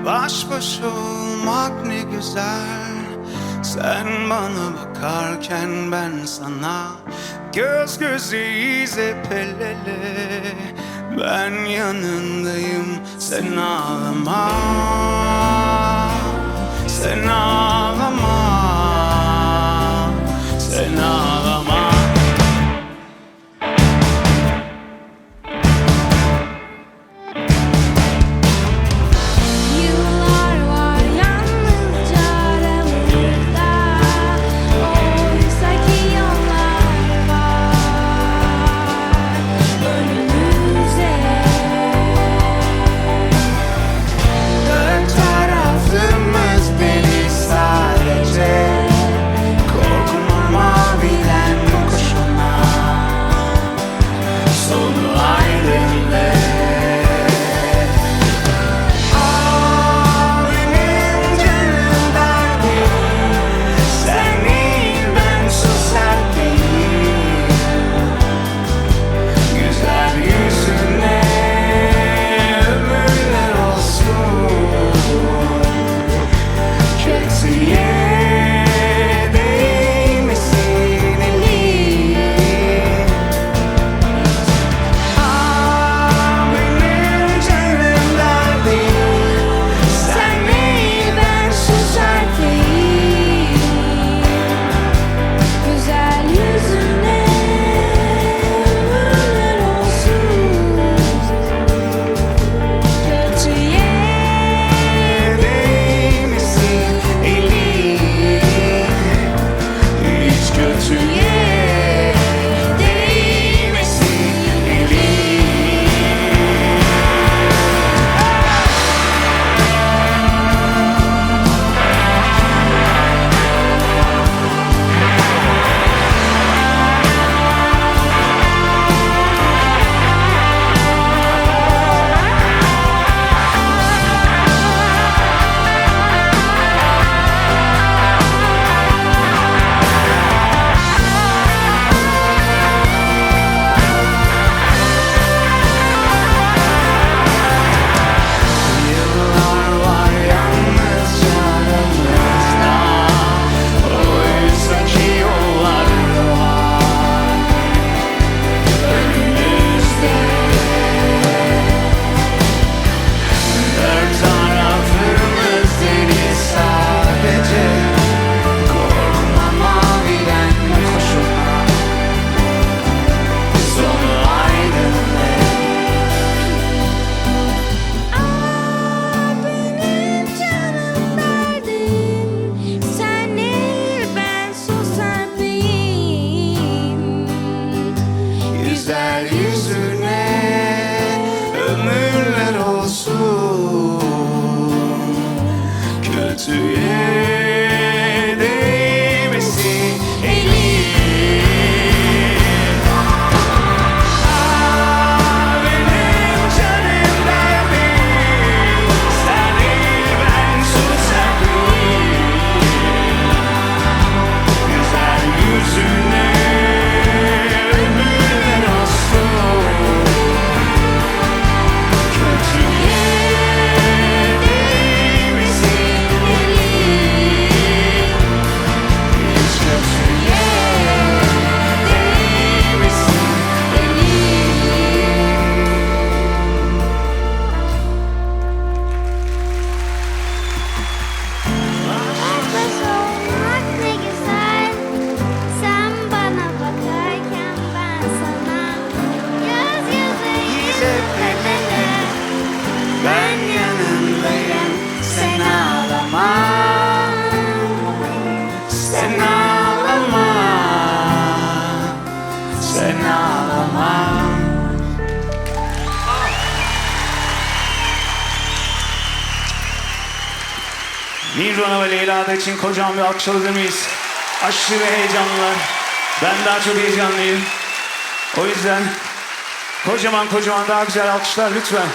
Baş başa olmak ne güzel. Sen bana bakarken ben sana, göz gözeyiz hep el ele. Ben yanındayım, sen ağlama. Sen ağlama. Sen ağlama. Güzel yüzüne ömürler olsun, kötüye değmesin elin. Benim canım derdim, seni ben susarım. Güzel yüzüne Nirvana ve Leyla'da için kocaman bir alkış alabilir miyiz? Aşırı heyecanlılar. Ben daha çok heyecanlıyım. O yüzden kocaman daha güzel alkışlar lütfen.